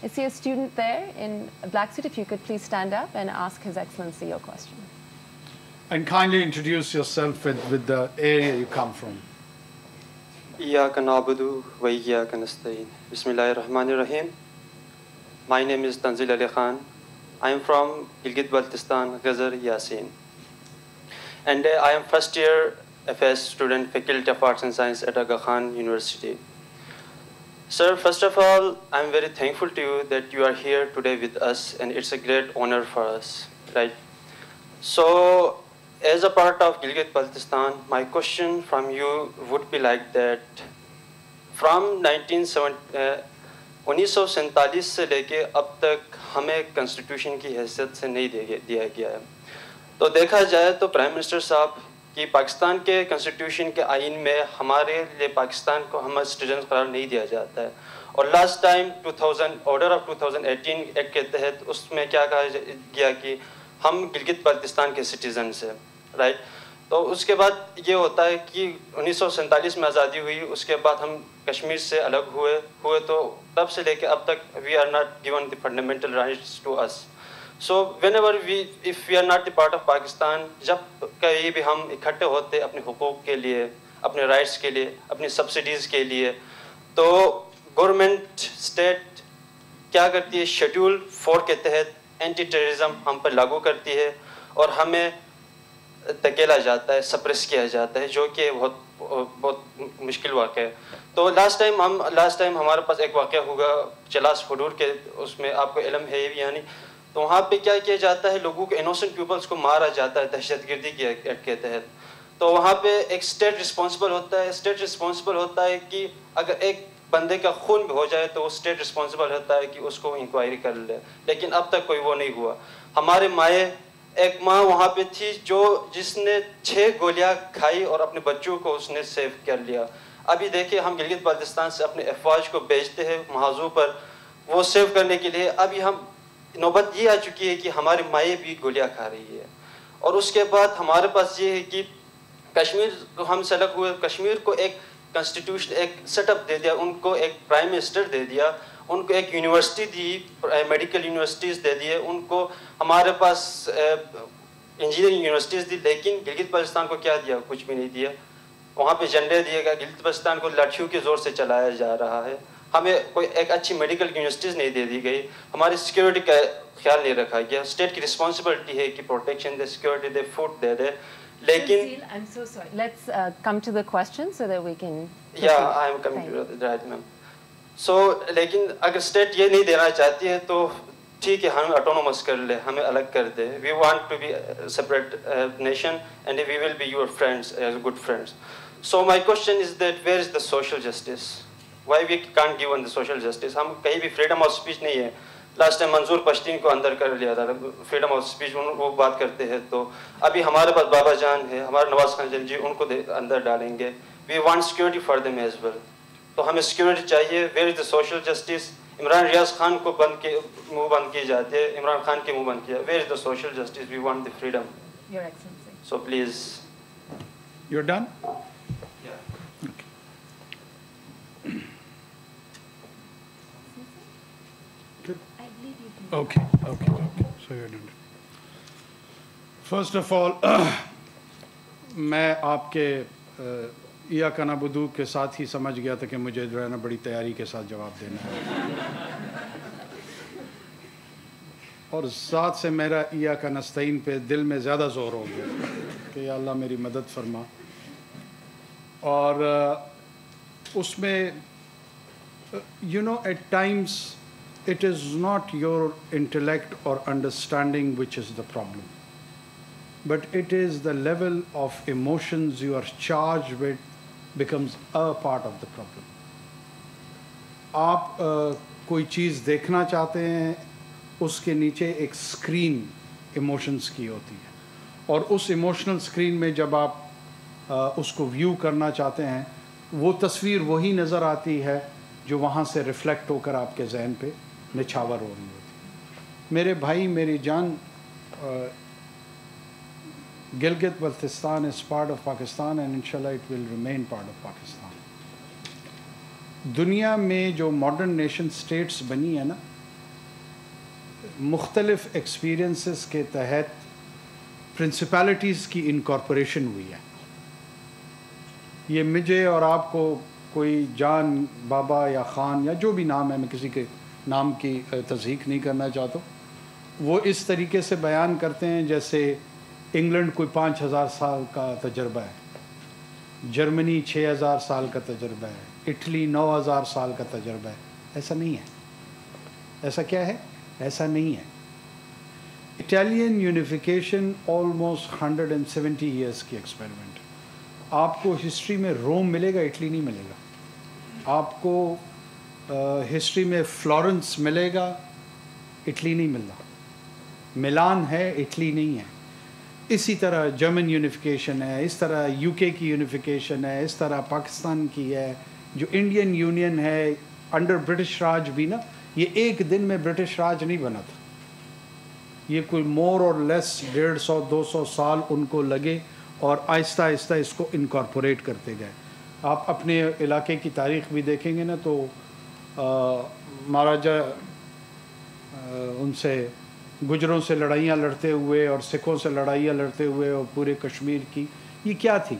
I see a student there in a black suit. If you could please stand up and ask His Excellency your question. And kindly introduce yourself with the area you come from. إياك نعبد وإياك نستعين. بسم الله الرحمن الرحيم. My name is Tanzil Ali Khan. I am from Gilgit-Baltistan, Ghazar, Yasin. And I am first year FS student, Faculty of Arts and Science at Aga Khan University. Sir, first of all, I am very thankful to you that you are here today with us, and it's a great honor for us, right? So, as a part of Gilgit-Baltistan, my question from you would be like that. From 1947 سے لے کے اب تک ہمیں constitution کی حیثیت سے نہیں دیا گیا ہے. تو دیکھا جائے تو پرائم منسٹر صاحب کہ پاکستان کے کنسٹیٹیوشن کے آئین میں ہمارے لیے پاکستان کو ہم سٹیزن قرار نہیں دیا جاتا ہے. اور last time 2000 order of 2018 act کے تحت اس میں کیا کہا گیا کہ ہم گلگت بلتستان کے سٹیزنس ہیں, رائٹ. تو اس کے بعد یہ ہوتا ہے کہ 1947 میں آزادی ہوئی, اس کے بعد ہم کشمیر سے الگ ہوئے تو تب سے لے کے اب تک we are not given the fundamental rights to us. So whenever if we are not the part of Pakistan, جب کہیں بھی ہم اکٹھے ہوتے اپنے حقوق کے لیے, اپنے رائٹس کے لیے, اپنی سبسڈیز کے لیے, تو گورنمنٹ اسٹیٹ کیا کرتی ہے, شیڈول 4 کے تحت اینٹی ٹیررزم ہم پر لاگو کرتی ہے اور ہمیں دھکیلا جاتا ہے, سپریس کیا جاتا ہے, جو کہ بہت مشکل واقع ہے. تو لاسٹ ٹائم ہمارے پاس ایک واقعہ ہوگا چلاس حدود کے, اس میں آپ کو علم ہے یعنی, تو وہاں پہ کیا کیا جاتا ہے, لوگوں کے انوسنٹ پیپلس کو مارا جاتا ہے دہشت گردی کے ایکٹ کے تحت. تو وہاں پہ ایک اسٹیٹ رسپانسبل ہوتا ہے کہ اگر ایک بندے کا خون بھی ہو جائے تو وہ اسٹیٹ رسپانسبل ہوتا ہے کہ اس کو انکوائری کر لے, لیکن اب تک کوئی وہ نہیں ہوا. ہمارے مائیں, ایک ماں وہاں پہ تھی جس نے 6 گولیاں کھائی اور اپنے بچوں کو اس نے سیو کر لیا. ابھی دیکھیں ہم گلگت بلتستان سے اپنے افواج کو بھیجتے ہیں محاذوں پر وہ سیو کرنے کے لیے. ابھی ہم نوبت یہ آ چکی ہے کہ ہماری مائیں بھی گولیاں کھا رہی ہے. اور اس کے بعد ہمارے پاس یہ ہے کہ کشمیر کو ہم سے الگ ہوئے, کشمیر کو ایک کنسٹیٹیوشن ایک سیٹ اپ دے دیا, ان کو ایک پرائم منسٹر دے دیا, ان کو ایک یونیورسٹی دی, میڈیکل یونیورسٹیز دے دیے, ان کو ہمارے پاس انجینئرنگ یونیورسٹیز دی, لیکن گلگت بلتستان کو کیا دیا, کچھ بھی نہیں دیا. وہاں پہ جھنڈے دیے گئے, گلگت بلتستان کو لاٹھیوں کے زور سے چلایا جا رہا ہے. ہمیں کوئی ایک اچھی میڈیکل یونیورسٹیز نہیں دے دی گئی, ہماری سیکیورٹی کا خیال نہیں رکھا گیا. اسٹیٹ کی رسپانسبلٹی ہے کہ پروٹیکشن دے, سیکیورٹی دے, فوڈ دے دے, لیکن I'm so sorry. Let's come to the question so that we can. Yeah, I am coming to that, ma'am. So, لیکن اگر اسٹیٹ یہ نہیں دینا چاہتی ہے تو ٹھیک ہے, ہمیں آٹونومس کر لے, ہمیں الگ کر دے. We want to be separate nation and we will be your friends as good friends. So my question is that where is the social justice, why we can't given the social justice. ہم کہیں بھی freedom of speech نہیں ہے. Last time منظور پشتین کو اندر کر لیا تھا, freedom of speech وہ بات کرتے ہیں. تو ابھی ہمارے پاس بابا جان ہے, ہمارے نواز خان جی, ان کو اندر ڈالیں گے. We want security for them as well. تو ہمیں سیکورٹی چاہیے. Where is the social justice. Imran Riaz Khan کو منہ بند کی جاتی ہے, عمران خان کے منہ بند کیا. Where is the social justice. We want the freedom. Your Excellency. So please. You're done? Okay. So you're done. First of all, میں آپ کے ایاک نعبد کے ساتھ ہی سمجھ گیا تھا کہ مجھے جو ہے نا بڑی تیاری کے ساتھ جواب دینا ہے, اور ذات سے میرا ایاک نستعین پہ دل میں زیادہ زور ہو گیا کہ یا اللہ میری مدد فرما. اور اس میں at times it is not your intellect or understanding which is the problem, but it is the level of emotions you are charged with becomes a part of the problem. آپ کوئی چیز دیکھنا چاہتے ہیں, اس کے نیچے ایک اسکرین ایموشنز کی ہوتی ہے, اور اس ایموشنل اسکرین میں جب آپ اس کو ویو کرنا چاہتے ہیں, وہ تصویر وہی نظر آتی ہے جو وہاں سے ریفلیکٹ ہو کر آپ کے ذہن پہ نچھاور ہو رہی ہوتی. میرے بھائی, میری جان, Gilgit Baltistan is part of Pakistan and inshallah it will remain part of Pakistan. دنیا میں جو ماڈرن نیشن سٹیٹس بنی ہے نا, مختلف ایکسپیرینسز کے تحت پرنسپلٹیز کی انکارپوریشن ہوئی ہے. یہ مجھے اور آپ کو کوئی جان بابا یا خان یا جو بھی نام ہے, میں کسی کے نام کی تصحیح نہیں کرنا چاہتا ہوں, وہ اس طریقے سے بیان کرتے ہیں جیسے انگلینڈ کوئی 5000 سال کا تجربہ ہے, جرمنی 6000 سال کا تجربہ ہے, اٹلی 9000 سال کا تجربہ ہے. ایسا نہیں ہے. ایسا کیا ہے؟ ایسا نہیں ہے. اٹالین یونیفیکیشن آلموسٹ 170 ایئرس کی ایکسپیریمنٹ. آپ کو ہسٹری میں روم ملے گا, اٹلی نہیں ملے گا. آپ کو ہسٹری میں فلورنس ملے گا, اٹلی نہیں مل رہا. ملان ہے, اٹلی نہیں ہے. اسی طرح جرمن یونیفیکیشن ہے, اس طرح یو کے کی یونیفیکیشن ہے, اس طرح پاکستان کی ہے, جو انڈین یونین ہے انڈر برٹش راج بھی نا, یہ ایک دن میں برٹش راج نہیں بنا تھا. یہ کوئی مور اور لیس 150-200 سال ان کو لگے اور آہستہ آہستہ اس کو انکارپوریٹ کرتے گئے. آپ اپنے علاقے کی تاریخ بھی دیکھیں گے نا تو مہاراجہ ان سے گجروں سے لڑائیاں لڑتے ہوئے اور سکھوں سے لڑائیاں لڑتے ہوئے اور پورے کشمیر کی, یہ کیا تھی؟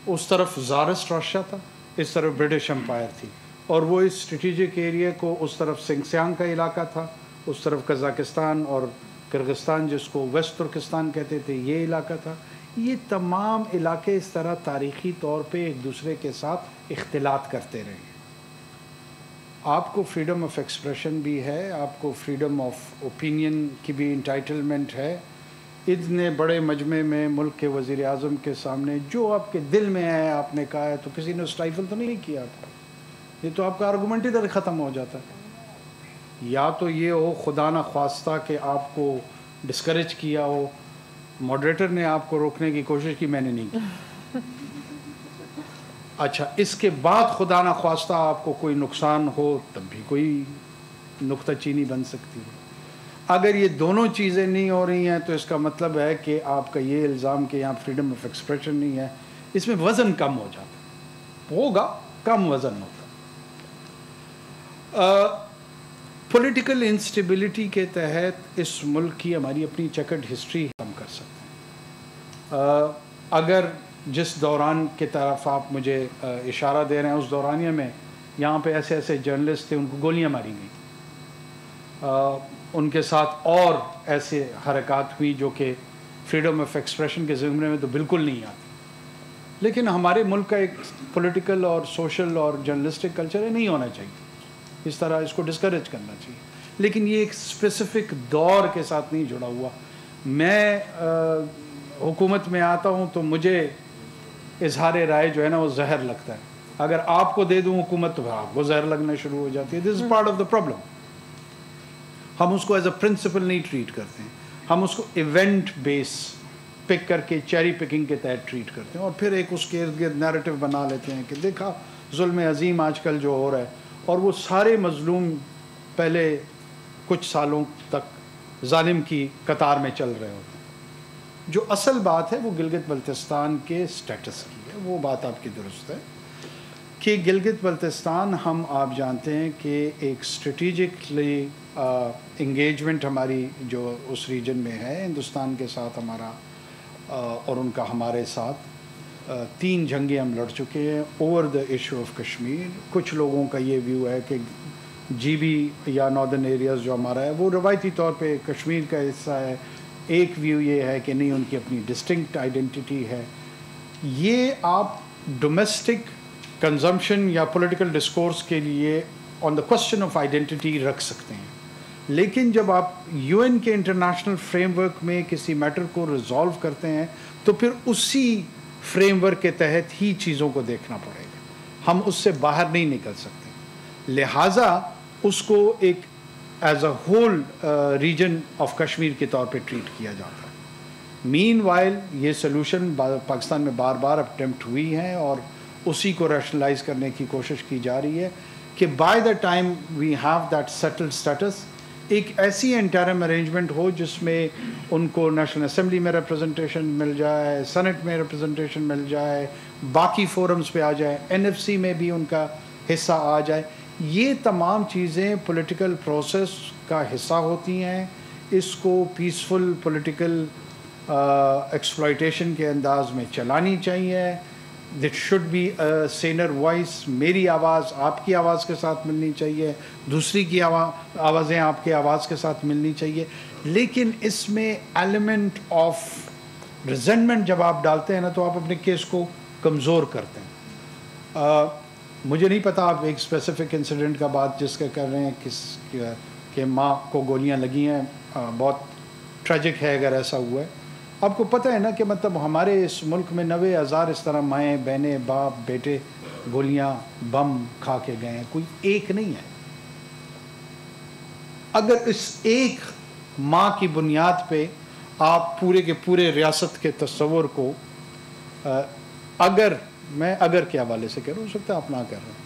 اس طرف زارسٹ رشیا تھا, اس طرف برٹش امپائر تھی, اور وہ اس اسٹریٹجک ایریا کو اس طرف سنگسیانگ کا علاقہ تھا, اس طرف قزاقستان اور کرغستان جس کو ویسٹ ترکستان کہتے تھے یہ علاقہ تھا. یہ تمام علاقے اس طرح تاریخی طور پہ ایک دوسرے کے ساتھ اختلاط کرتے رہے. آپ کو فریڈم آف ایکسپریشن بھی ہے, آپ کو فریڈم آف اوپینین کی بھی انٹائٹلمنٹ ہے. اتنے بڑے مجمع میں ملک کے وزیر اعظم کے سامنے جو آپ کے دل میں ہے آپ نے کہا ہے, تو کسی نے اسٹائفل تو نہیں کیا آپ کو. یہ تو آپ کا آرگومنٹ ادھر ختم ہو جاتا ہے. یا تو یہ ہو خدا نہ خواستہ کہ آپ کو ڈسکریج کیا ہو, ماڈریٹر نے آپ کو روکنے کی کوشش کی, میں نے نہیں کی. اچھا, اس کے بعد خدا نہ خواستہ آپ کو کوئی نقصان ہو تب بھی کوئی نکتہ چینی بن سکتی ہے. اگر یہ دونوں چیزیں نہیں ہو رہی ہیں تو اس کا مطلب ہے کہ آپ کا یہ الزام کہ یہاں فریڈم آف ایکسپریشن نہیں ہے, اس میں وزن کم ہو جاتا ہوگا, کم وزن ہوتا. پولیٹیکل انسٹیبلٹی کے تحت اس ملک کی ہماری اپنی چیکرڈ ہسٹری ہم کر سکتے ہیں. اگر جس دوران کی طرف آپ مجھے اشارہ دے رہے ہیں, اس دورانیہ میں یہاں پہ ایسے ایسے جرنلسٹ تھے, ان کو گولیاں ماری گئیں, ان کے ساتھ اور ایسے حرکات ہوئی جو کہ فریڈم آف ایکسپریشن کے زمرے میں تو بالکل نہیں آتی. لیکن ہمارے ملک کا ایک پولیٹیکل اور سوشل اور جرنلسٹک کلچر ہے, نہیں ہونا چاہیے. اس طرح اس کو ڈسکریج کرنا چاہیے. لیکن یہ ایک اسپیسیفک دور کے ساتھ نہیں جڑا ہوا. میں حکومت میں آتا ہوں تو مجھے اظہار رائے جو ہے نا وہ زہر لگتا ہے. اگر آپ کو دے دوں حکومت تو آپ کو زہر لگنا شروع ہو جاتی ہے. This is part of the problem. ہم اس کو ایز اے پرنسپل نہیں ٹریٹ کرتے ہیں, ہم اس کو ایونٹ بیس پک کر کے چیری پکنگ کے تحت ٹریٹ کرتے ہیں, اور پھر ایک اس کے ارد گرد نیریٹو بنا لیتے ہیں کہ دیکھا ظلم عظیم آج کل جو ہو رہا ہے, اور وہ سارے مظلوم پہلے کچھ سالوں تک ظالم کی قطار میں چل رہے ہوتے ہیں. جو اصل بات ہے وہ گلگت بلتستان کے سٹیٹس کی ہے. وہ بات آپ کی درست ہے کہ گلگت بلتستان ہم آپ جانتے ہیں کہ ایک اسٹریٹجکلی انگیجمنٹ ہماری جو اس ریجن میں ہے ہندوستان کے ساتھ ہمارا اور ان کا ہمارے ساتھ 3 جنگیں ہم لڑ چکے ہیں over the issue of Kashmir. کچھ لوگوں کا یہ ویو ہے کہ جی بی یا ناردرن ایریاز جو ہمارا ہے وہ روایتی طور پہ کشمیر کا حصہ ہے. ایک ویو یہ ہے کہ نہیں, ان کی اپنی ڈسٹنکٹ آئیڈینٹی ہے. یہ آپ ڈومیسٹک کنزمپشن یا پولیٹیکل ڈسکورس کے لیے آن دا کوسچن آف آئیڈینٹی رکھ سکتے ہیں, لیکن جب آپ یو این کے انٹرنیشنل فریم ورک میں کسی میٹر کو ریزالو کرتے ہیں تو پھر اسی فریم ورک کے تحت ہی چیزوں کو دیکھنا پڑے گا. ہم اس سے باہر نہیں نکل سکتے. لہٰذا اس کو ایک as a whole region of Kashmir کے طور پہ ٹریٹ کیا جاتا ہے. مین وائل یہ سلوشن پاکستان میں بار بار اٹیمپٹ ہوئی ہیں اور اسی کو ریشنلائز کرنے کی کوشش کی جا رہی ہے کہ by the time we have that settled status ایک ایسی انٹرم ارینجمنٹ ہو جس میں ان کو نیشنل اسمبلی میں ریپرزنٹیشن مل جائے, سینٹ میں ریپرزنٹیشن مل جائے, باقی فورمز پہ آ جائے, NFC میں بھی ان کا حصہ آ جائے. یہ تمام چیزیں پولیٹیکل پروسیس کا حصہ ہوتی ہیں. اس کو پیسفل پولیٹیکل ایکسپلائٹیشن کے انداز میں چلانی چاہیے. That should be a senior voice. میری آواز آپ کی آواز کے ساتھ ملنی چاہیے, دوسری کی آوازیں آپ کی آواز کے ساتھ ملنی چاہیے. لیکن اس میں ایلیمنٹ آف ریزنٹمنٹ جب آپ ڈالتے ہیں نا تو آپ اپنے کیس کو کمزور کرتے ہیں. مجھے نہیں پتا آپ ایک اسپیسیفک انسیڈنٹ کا بات جس کا کر رہے ہیں کہ ماں کو گولیاں لگی ہیں, بہت ٹریجک ہے اگر ایسا ہوا ہے. آپ کو پتہ ہے نا کہ مطلب ہمارے اس ملک میں 90,000 اس طرح مائیں بہنیں باپ بیٹے گولیاں بم کھا کے گئے ہیں, کوئی ایک نہیں ہے. اگر اس ایک ماں کی بنیاد پہ آپ پورے کے پورے ریاست کے تصور کو اگر کے حوالے سے کہہ رہا ہوں, ہو سکتا ہے آپ نہ کر رہے ہیں,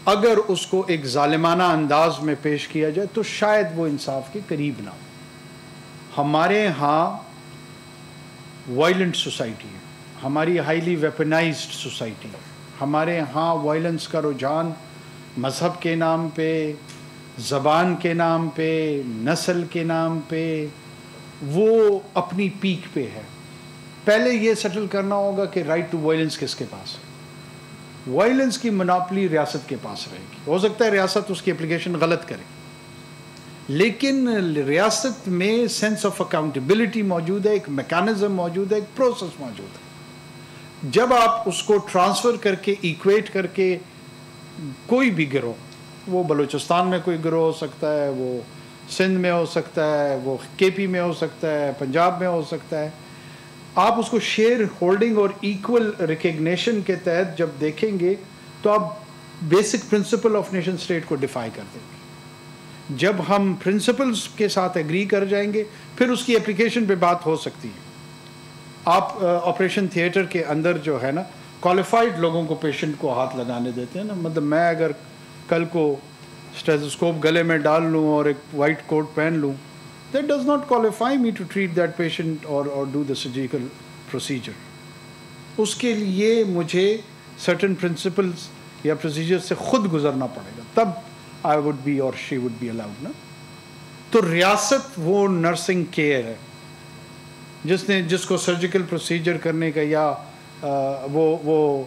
اگر اس کو ایک ظالمانہ انداز میں پیش کیا جائے تو شاید وہ انصاف کے قریب نہ ہو. ہمارے ہاں وائلنٹ سوسائٹی ہے, ہماری ہائیلی ویپنائزڈ سوسائٹی ہے. ہمارے ہاں وائلنس کا رجحان مذہب کے نام پہ, زبان کے نام پہ, نسل کے نام پہ وہ اپنی پیک پہ ہے. پہلے یہ سیٹل کرنا ہوگا کہ رائٹ ٹو وائلنس کس کے پاس ہے. وائلنس کی مناپلی ریاست کے پاس رہے گی. ہو سکتا ہے ریاست اس کی اپلیکیشن غلط کرے, لیکن ریاست میں سینس آف اکاؤنٹیبلٹی موجود ہے, ایک میکانزم موجود ہے, ایک پروسیس موجود ہے. جب آپ اس کو ٹرانسفر کر کے ایکویٹ کر کے کوئی بھی گروہ, وہ بلوچستان میں کوئی گروہ ہو سکتا ہے, وہ سندھ میں ہو سکتا ہے, وہ کے پی میں ہو سکتا ہے, پنجاب میں ہو سکتا ہے, آپ اس کو شیئر ہولڈنگ اور ایکول ریکگنیشن کے تحت جب دیکھیں گے تو آپ basic principle of nation state کو ڈیفائی کر دیں گے. جب ہم پرنسپلز کے ساتھ ایگری کر جائیں گے پھر اس کی اپلیکیشن پہ بات ہو سکتی ہے. آپ آپریشن تھیٹر کے اندر جو ہے نا کوالیفائڈ لوگوں کو پیشنٹ کو ہاتھ لگانے دیتے ہیں نا. مطلب میں اگر کل کو اسٹیتھوسکوپ گلے میں ڈال لوں اور ایک وائٹ کوٹ پہن لوں, that does not qualify me to treat that patient or do the surgical procedure. اس کے لیے مجھے certain principles یا procedures سے خود گزرنا پڑے گا, تب I would be or she would be allowed نا. تو ریاست وہ نرسنگ کیئر ہے جس کو سرجیکل پروسیجر کرنے کا یا وہ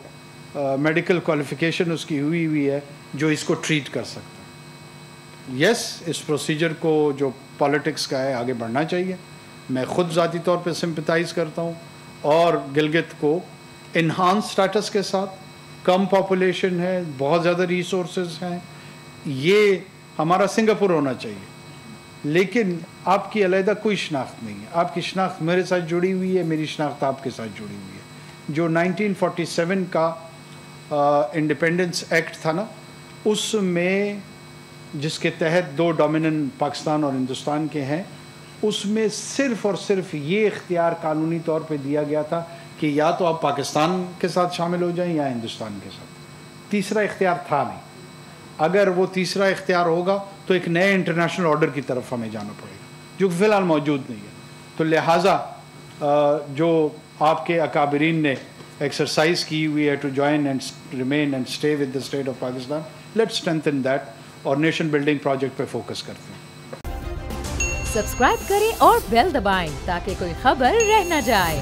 میڈیکل کوالیفیکیشن اس کی ہوئی ہے جو اس کو ٹریٹ کر سکتا ہے. یس, اس پروسیجر کو جو پالیٹکس کا ہے آگے بڑھنا چاہیے. میں خود ذاتی طور پہ سمپتائز کرتا ہوں, اور گلگت کو انہانس سٹیٹس کے ساتھ, کم پاپولیشن ہے, بہت زیادہ ریسورسز ہیں, یہ ہمارا سنگاپور ہونا چاہیے. لیکن آپ کی علیحدہ کوئی شناخت نہیں ہے. آپ کی شناخت میرے ساتھ جڑی ہوئی ہے, میری شناخت آپ کے ساتھ جڑی ہوئی ہے. جو 1947 کا انڈیپینڈنس ایکٹ تھا نا, اس میں جس کے تحت 2 ڈومیننٹ پاکستان اور ہندوستان کے ہیں, اس میں صرف اور صرف یہ اختیار قانونی طور پہ دیا گیا تھا کہ یا تو آپ پاکستان کے ساتھ شامل ہو جائیں یا ہندوستان کے ساتھ. تیسرا اختیار تھا نہیں. اگر وہ تیسرا اختیار ہوگا تو ایک نئے انٹرنیشنل آرڈر کی طرف ہمیں جانا پڑے گا جو فی الحال موجود نہیں ہے. تو لہٰذا جو آپ کے اکابرین نے ایکسرسائز کی ہوئی ہے to join and remain and stay with the state of Pakistan, let's strengthen that اور نیشن بلڈنگ پروجیکٹ پہ فوکس کرتے ہیں. سبسکرائب کریں اور بیل دبائیں تاکہ کوئی خبر رہ نہ جائے.